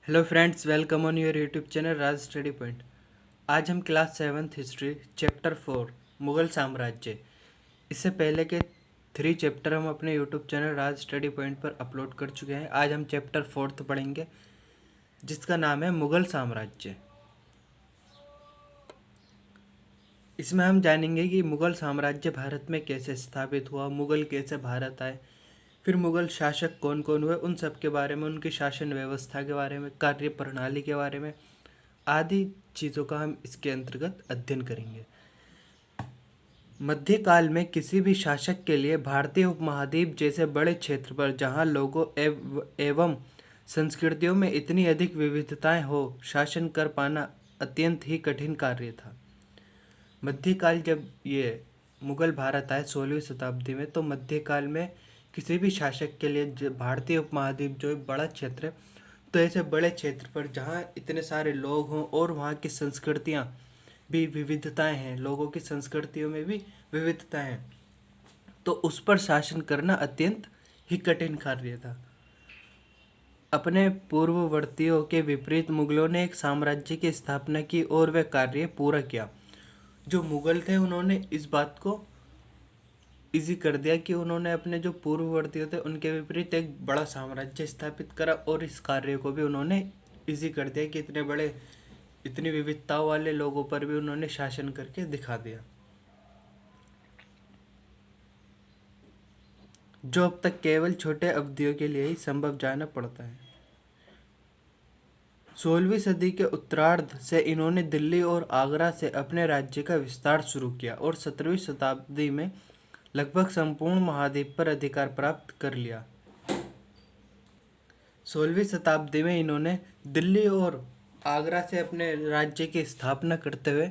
Hello friends, welcome on your YouTube channel Raj study point. आज हम class 7th history chapter 4 Mughal साम्राज्य। इससे पहले के 3 चैप्टर हम अपने यूट्यूब चैनल राज स्टडी पॉइंट पर अपलोड कर चुके हैं। आज हम चैप्टर 4 पढ़ेंगे जिसका नाम है मुग़ल साम्राज्य। इसमें हम जानेंगे कि मुग़ल साम्राज्य भारत में कैसे स्थापित हुआ, मुग़ल कैसे भारत आए, फिर मुग़ल शासक कौन कौन हुए, उन सब के बारे में, उनकी शासन व्यवस्था के बारे में, कार्य प्रणाली के बारे में आदि चीज़ों का हम इसके अंतर्गत अध्ययन करेंगे। मध्यकाल में किसी भी शासक के लिए भारतीय उपमहाद्वीप जैसे बड़े क्षेत्र पर जहाँ लोगों एवं संस्कृतियों में इतनी अधिक विविधताएं हो, शासन कर पाना अत्यंत ही कठिन कार्य था। मध्यकाल जब ये मुग़ल भारत आए 16वीं शताब्दी में, तो मध्यकाल में किसी भी शासक के लिए भारतीय उपमहाद्वीप जो एक बड़ा क्षेत्र है, तो ऐसे बड़े क्षेत्र पर जहाँ इतने सारे लोग हों और वहाँ की संस्कृतियाँ भी विविधताएं हैं, लोगों की संस्कृतियों में भी विविधताएं हैं, तो उस पर शासन करना अत्यंत ही कठिन कार्य था। अपने पूर्ववर्तियों के विपरीत मुगलों ने एक साम्राज्य की स्थापना की और वह कार्य पूरा किया। जो मुगल थे उन्होंने इस बात को इजी कर दिया कि उन्होंने अपने जो पूर्ववर्ती थे उनके विपरीत एक बड़ा साम्राज्य स्थापित करा, और इस कार्य को भी उन्होंने इजी कर दिया कि इतनी विविधताओं वाले लोगों पर भी उन्होंने शासन करके दिखा दिया, जो अब तक केवल छोटे अवधियों के लिए ही संभव जाना पड़ता है। 16वीं सदी के उत्तरार्ध से इन्होंने दिल्ली और आगरा से अपने राज्य का विस्तार शुरू किया और 17वीं शताब्दी में लगभग संपूर्ण महाद्वीप पर अधिकार प्राप्त कर लिया। 16वीं शताब्दी में इन्होंने दिल्ली और आगरा से अपने राज्य की स्थापना करते हुए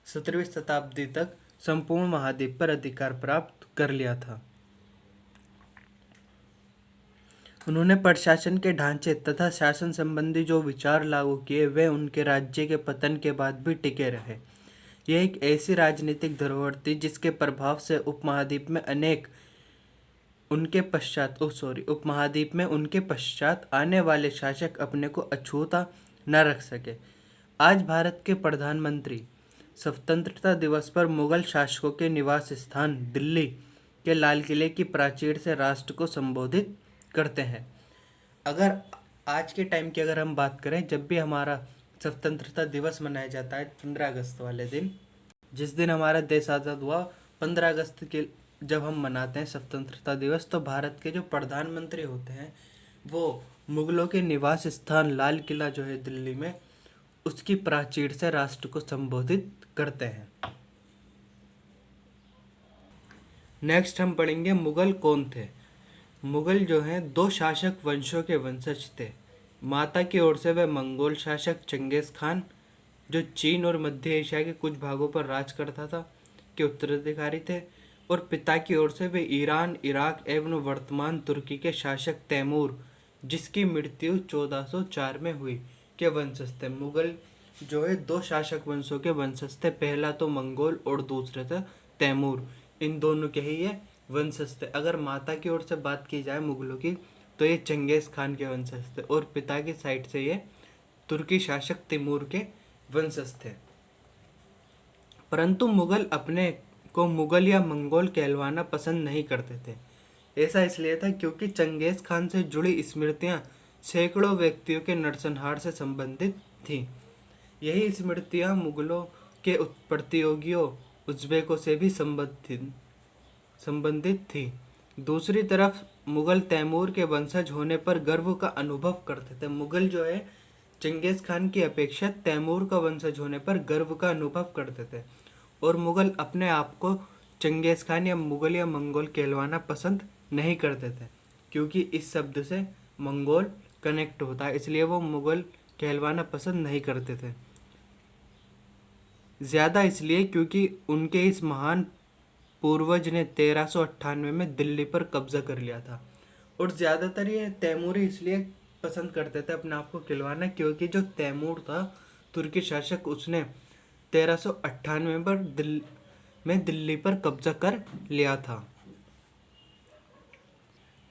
17वीं शताब्दी तक संपूर्ण महाद्वीप पर अधिकार प्राप्त कर लिया था। उन्होंने प्रशासन के ढांचे तथा शासन संबंधी जो विचार लागू किए वे उनके राज्य के पतन के बाद भी टिके रहे। यह एक ऐसी राजनीतिक धरोहर थी जिसके प्रभाव से उपमहाद्वीप में उनके पश्चात आने वाले शासक अपने को अछूता न रख सके। आज भारत के प्रधानमंत्री स्वतंत्रता दिवस पर मुगल शासकों के निवास स्थान दिल्ली के लाल किले की प्राचीर से राष्ट्र को संबोधित करते हैं। अगर आज के टाइम की अगर हम बात करें, जब भी हमारा स्वतंत्रता दिवस मनाया जाता है 15 अगस्त वाले दिन, जिस दिन हमारा देश आज़ाद हुआ, 15 अगस्त के जब हम मनाते हैं स्वतंत्रता दिवस, तो भारत के जो प्रधानमंत्री होते हैं वो मुगलों के निवास स्थान लाल किला जो है दिल्ली में, उसकी प्राचीर से राष्ट्र को संबोधित करते हैं। नेक्स्ट हम पढ़ेंगे मुगल कौन थे। मुगल जो हैं 2 शासक वंशों के वंशज थे। माता की ओर से वे मंगोल शासक चंगेज़ खान, जो चीन और मध्य एशिया के कुछ भागों पर राज करता था, के उत्तराधिकारी थे, और पिता की ओर से वे ईरान, इराक एवं वर्तमान तुर्की के शासक तैमूर, जिसकी मृत्यु 1404 में हुई, के वंशज थे। मुगल जो है 2 शासक वंशों के वंशज थे। पहला तो मंगोल और दूसरे थे तैमूर। इन दोनों के ही ये वंशज थे। अगर माता की ओर से बात की जाए मुगलों की, तो ये चंगेज़ खान के वंशज थे, और पिता की साइड से ये तुर्की शासक तैमूर के वंशज थे। परंतु मुगल अपने को मुगल या मंगोल कहलवाना पसंद नहीं करते थे। ऐसा इसलिए था क्योंकि चंगेज़ खान से जुड़ी स्मृतियां सैकड़ों व्यक्तियों के नरसंहार से संबंधित थीं। यही स्मृतियां मुगलों के प्रतियोगियों उज़्बेकों से भी संबंधित थी। दूसरी तरफ मुगल तैमूर के वंशज होने पर गर्व का अनुभव करते थे। मुगल जो है चंगेज़ खान की अपेक्षा तैमूर का वंशज होने पर गर्व का अनुभव करते थे, और मुगल अपने आप को चंगेज़ खान या मुगल या मंगोल कहलवाना पसंद नहीं करते थे, क्योंकि इस शब्द से मंगोल कनेक्ट होता है, इसलिए वो मुगल कहलवाना पसंद नहीं करते थे। ज़्यादा इसलिए क्योंकि उनके इस महान पूर्वज ने 1398 में दिल्ली पर कब्जा कर लिया था, और ज़्यादातर ये तैमूरी इसलिए पसंद करते थे अपने आप को खिलवाना, क्योंकि जो तैमूर था तुर्की शासक, उसने 1398 पर दिल्ली पर कब्जा कर लिया था।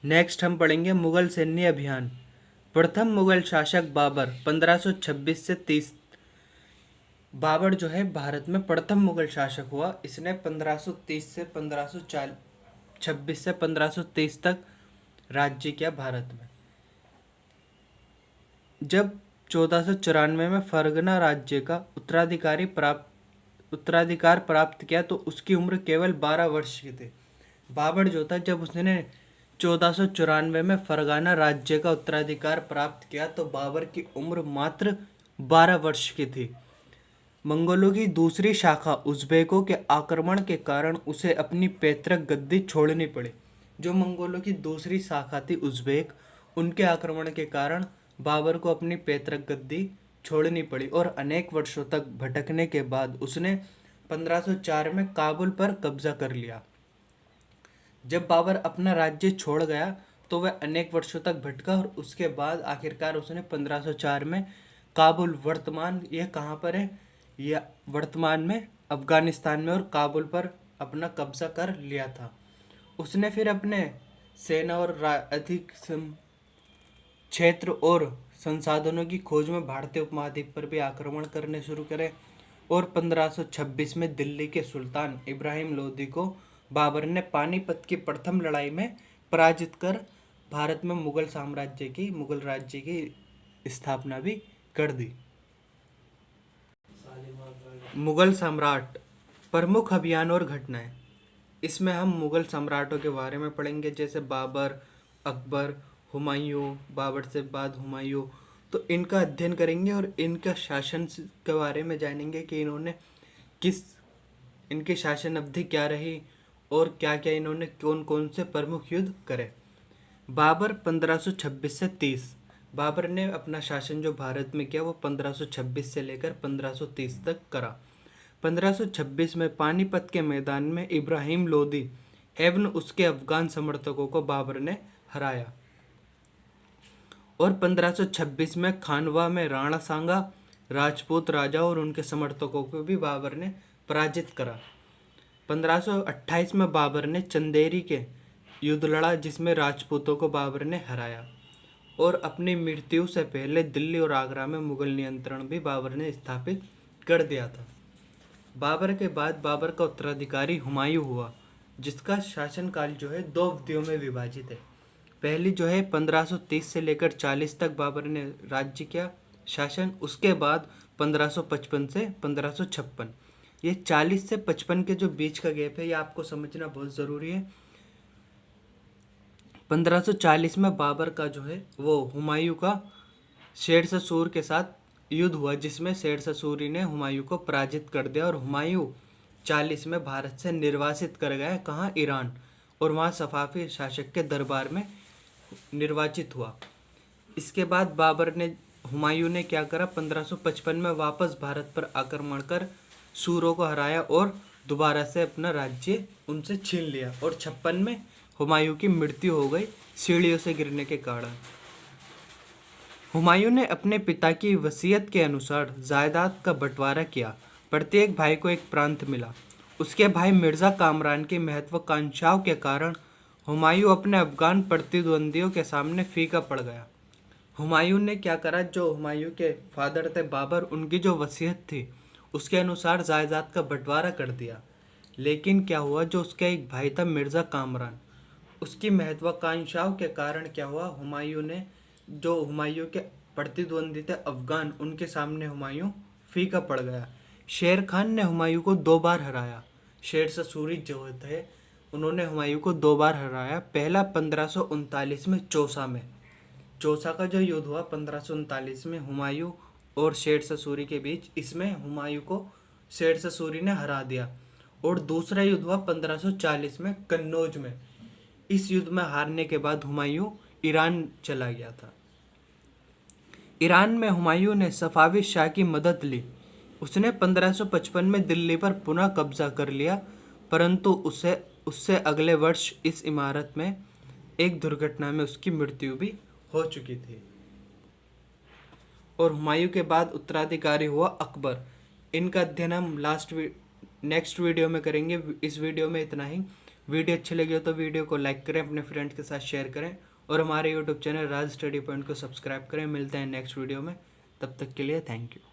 नेक्स्ट हम पढ़ेंगे मुगल सैन्य अभियान। प्रथम मुगल शासक बाबर 1526 से 30। बाबर जो है भारत में प्रथम मुगल शासक हुआ। इसने 1530 से 1526 से 1530 तक राज्य किया भारत में। जब 1494 में फरगना राज्य का उत्तराधिकार प्राप्त किया तो उसकी उम्र केवल 12 वर्ष की थी। बाबर जो था, जब उसने 1494 में फरगाना राज्य का उत्तराधिकार प्राप्त किया तो बाबर की उम्र मात्र 12 वर्ष की थी। मंगोलों की दूसरी शाखा उज़्बेकों के आक्रमण के कारण उसे अपनी पैतृक गद्दी छोड़नी पड़ी। जो मंगोलों की दूसरी शाखा थी उज़्बेक, उनके आक्रमण के कारण बाबर को अपनी पैतृक गद्दी छोड़नी पड़ी और अनेक वर्षों तक भटकने के बाद उसने 1504 में काबुल पर कब्जा कर लिया। जब बाबर अपना राज्य छोड़ गया तो वह अनेक वर्षों तक भटका और उसके बाद आखिरकार उसने 1504 में काबुल, वर्तमान यह कहाँ पर है, यह वर्तमान में अफगानिस्तान में, और काबुल पर अपना कब्जा कर लिया था। उसने फिर अपने सेना और अधिक क्षेत्र और संसाधनों की खोज में भारतीय उपमहाद्वीप पर भी आक्रमण करने शुरू करे और 1526 में दिल्ली के सुल्तान इब्राहिम लोदी को बाबर ने पानीपत की प्रथम लड़ाई में पराजित कर भारत में मुगल राज्य की स्थापना भी कर दी। मुगल सम्राट, प्रमुख अभियान और घटनाएं। इसमें हम मुगल सम्राटों के बारे में पढ़ेंगे, जैसे बाबर, अकबर, हुमायूं, बाबर से बाद हुमायूं। तो इनका अध्ययन करेंगे और इनका शासन के बारे में जानेंगे कि इनकी शासन अवधि क्या रही और क्या क्या इन्होंने कौन कौन से प्रमुख युद्ध करे। बाबर 1526 से 30। बाबर ने अपना शासन जो भारत में किया वो 1526 से लेकर 1530 तक करा। 1526 में पानीपत के मैदान में इब्राहिम लोदी एवं उसके अफगान समर्थकों को बाबर ने हराया और 1526 में खानवा में राणा सांगा राजपूत राजा और उनके समर्थकों को भी बाबर ने पराजित करा। 1528 में बाबर ने चंदेरी के युद्ध लड़ा जिसमें राजपूतों को बाबर ने हराया और अपनी मृत्यु से पहले दिल्ली और आगरा में मुगल नियंत्रण भी बाबर ने स्थापित कर दिया था। बाबर के बाद बाबर का उत्तराधिकारी हुमायूं हुआ, जिसका शासनकाल जो है दो अवधियों में विभाजित है। पहली जो है 1530 से लेकर 40 तक बाबर ने राज्य किया शासन। उसके बाद 1555 से 1556, ये 40 से 55 के जो बीच का गैप है ये आपको समझना बहुत ज़रूरी है। 1540 में बाबर का जो है वो हुमायूं का शेरशाह सूरी के साथ युद्ध हुआ, जिसमें शेरशाह सूरी ने हुमायूं को पराजित कर दिया और हुमायूं 40 में भारत से निर्वासित कर गया, कहाँ, ईरान, और वहाँ सफावी शासक के दरबार में निर्वाचित हुआ। इसके बाद हुमायूं ने क्या करा, 1555 में वापस भारत पर आक्रमण कर सूरों को हराया और दोबारा से अपना राज्य उनसे छीन लिया और 56 में हुमायूं की मृत्यु हो गई सीढ़ियों से गिरने के कारण। हुमायूं ने अपने पिता की वसीयत के अनुसार जायदाद का बंटवारा किया। प्रत्येक भाई को एक प्रांत मिला। उसके भाई मिर्ज़ा कामरान की महत्वाकांक्षाओं के कारण हुमायूं अपने अफगान प्रतिद्वंदियों के सामने फीका पड़ गया। हुमायूं ने क्या करा, जो हुमायूं के फादर थे बाबर, उनकी जो वसीयत थी उसके अनुसार जायदाद का बंटवारा कर दिया। लेकिन क्या हुआ, जो उसका एक भाई था मिर्ज़ा कामरान, उसकी महत्वाकांक्षाओं के कारण क्या हुआ, हुमायूं के प्रतिद्वंदी थे अफगान, उनके सामने हुमायूं फीका पड़ गया। शेर खान ने हुमायूं को 2 बार हराया। शेरशाह सूरी जो थे उन्होंने हुमायूं को 2 बार हराया। पहला 1539 में चौसा का जो युद्ध हुआ 1539 में हुमायूं और शेरशाह सूरी के बीच, इसमें हुमायूं को शेरशाह सूरी ने हरा दिया। और दूसरा युद्ध हुआ 1540 में कन्नौज में। इस युद्ध में हारने के बाद हुमायूं ईरान चला गया था। ईरान में हुमायूं ने सफावी शाह की मदद ली। उसने 1555 में दिल्ली पर पुनः कब्जा कर लिया, परंतु उससे अगले वर्ष इस इमारत में एक दुर्घटना में उसकी मृत्यु भी हो चुकी थी। और हुमायूं के बाद उत्तराधिकारी हुआ अकबर। इनका अध्ययन हम नेक्स्ट वीडियो में करेंगे। इस वीडियो में इतना ही। वीडियो अच्छी लगी हो तो वीडियो को लाइक करें, अपने फ्रेंड्स के साथ शेयर करें और हमारे यूट्यूब चैनल राज स्टडी पॉइंट को सब्सक्राइब करें। मिलते हैं नेक्स्ट वीडियो में, तब तक के लिए थैंक यू।